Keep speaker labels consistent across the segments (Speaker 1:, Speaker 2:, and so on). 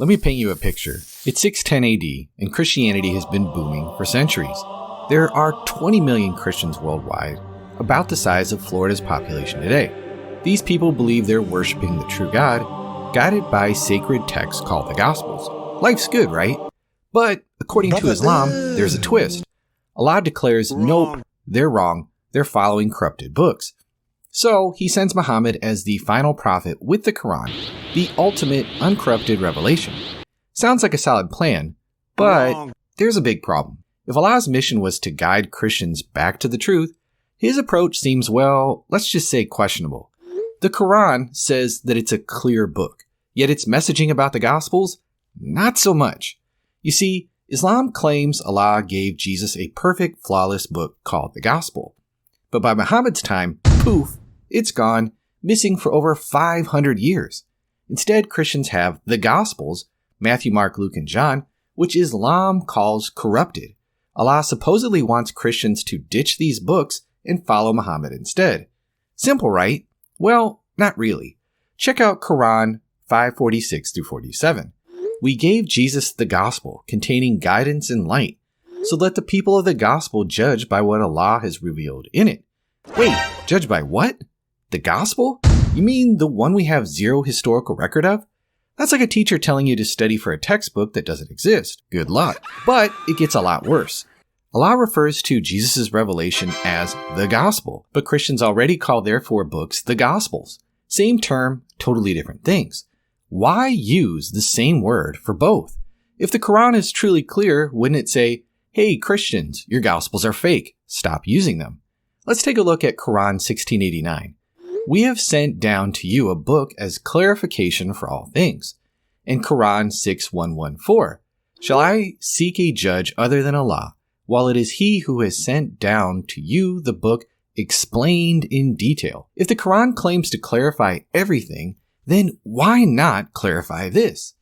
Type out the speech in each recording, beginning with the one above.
Speaker 1: Let me paint you a picture. It's 610 AD, and Christianity has been booming for centuries. There are 20 million Christians worldwide, about the size of Florida's population today. These people believe they're worshiping the true God, guided by sacred texts called the Gospels. Life's good, right? But according to Islam, there's a twist. Allah declares, nope, they're wrong. They're following corrupted books. So he sends Muhammad as the final prophet with the Quran, the ultimate uncorrupted revelation. Sounds like a solid plan, but there's a big problem. If Allah's mission was to guide Christians back to the truth, his approach seems, well, let's just say questionable. The Quran says that it's a clear book, yet its messaging about the Gospels, not so much. You see, Islam claims Allah gave Jesus a perfect, flawless book called the Gospel. But by Muhammad's time, poof, it's gone, missing for over 500 years. Instead, Christians have the Gospels, Matthew, Mark, Luke, and John, which Islam calls corrupted. Allah supposedly wants Christians to ditch these books and follow Muhammad instead. Simple, right? Well, not really. Check out Quran 5:46-47. We gave Jesus the Gospel, containing guidance and light, so let the people of the Gospel judge by what Allah has revealed in it. Wait, judge by what? The Gospel? You mean the one we have zero historical record of? That's like a teacher telling you to study for a textbook that doesn't exist. Good luck. But it gets a lot worse. Allah refers to Jesus' revelation as the Gospel, but Christians already call their 4 books the Gospels. Same term, totally different things. Why use the same word for both? If the Quran is truly clear, wouldn't it say, hey Christians, your Gospels are fake, stop using them? Let's take a look at Quran 1689. We have sent down to you a book as clarification for all things. And Quran 6:114. Shall I seek a judge other than Allah, while it is He who has sent down to you the book explained in detail? If the Quran claims to clarify everything, then why not clarify this?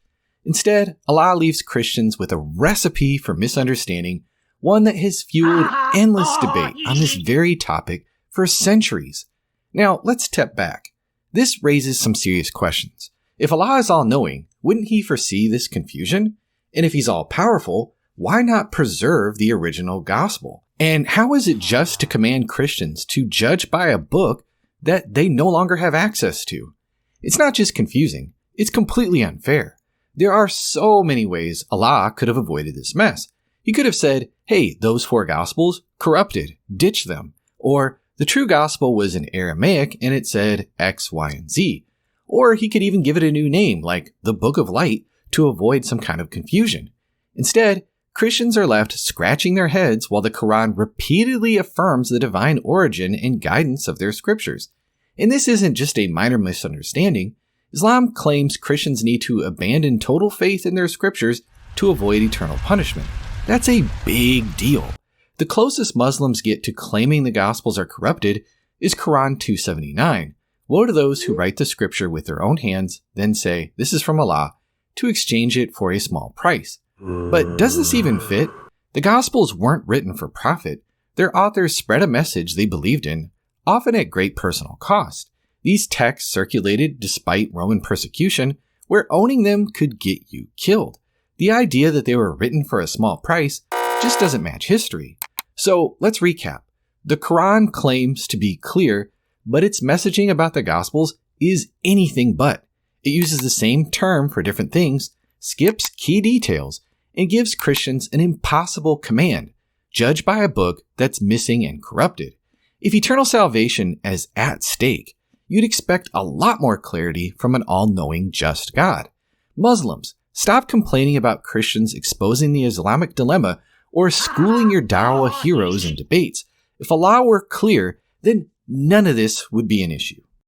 Speaker 1: Instead, Allah leaves Christians with a recipe for misunderstanding, one that has fueled endless debate on this very topic for centuries. Now, let's step back. This raises some serious questions. If Allah is all-knowing, wouldn't He foresee this confusion? And if He's all-powerful, why not preserve the original gospel? And how is it just to command Christians to judge by a book that they no longer have access to? It's not just confusing, it's completely unfair. There are so many ways Allah could have avoided this mess. He could have said, hey, those 4 gospels, corrupted, ditch them. Or, the true gospel was in Aramaic and it said X, Y, and Z. Or he could even give it a new name like the Book of Light to avoid some kind of confusion. Instead, Christians are left scratching their heads while the Quran repeatedly affirms the divine origin and guidance of their scriptures. And this isn't just a minor misunderstanding. Islam claims Christians need to abandon total faith in their scriptures to avoid eternal punishment. That's a big deal. The closest Muslims get to claiming the Gospels are corrupted is Quran 279. Woe to those who write the scripture with their own hands, then say, this is from Allah, to exchange it for a small price. But does this even fit? The Gospels weren't written for profit. Their authors spread a message they believed in, often at great personal cost. These texts circulated despite Roman persecution, where owning them could get you killed. The idea that they were written for a small price just doesn't match history. So let's recap. The Quran claims to be clear, but its messaging about the Gospels is anything but. It uses the same term for different things, skips key details, and gives Christians an impossible command: judge by a book that's missing and corrupted. If eternal salvation is at stake, you'd expect a lot more clarity from an all-knowing, just God. Muslims, stop complaining about Christians exposing the Islamic dilemma or schooling your dawah heroes in debates. If Allah were clear, then none of this would be an issue.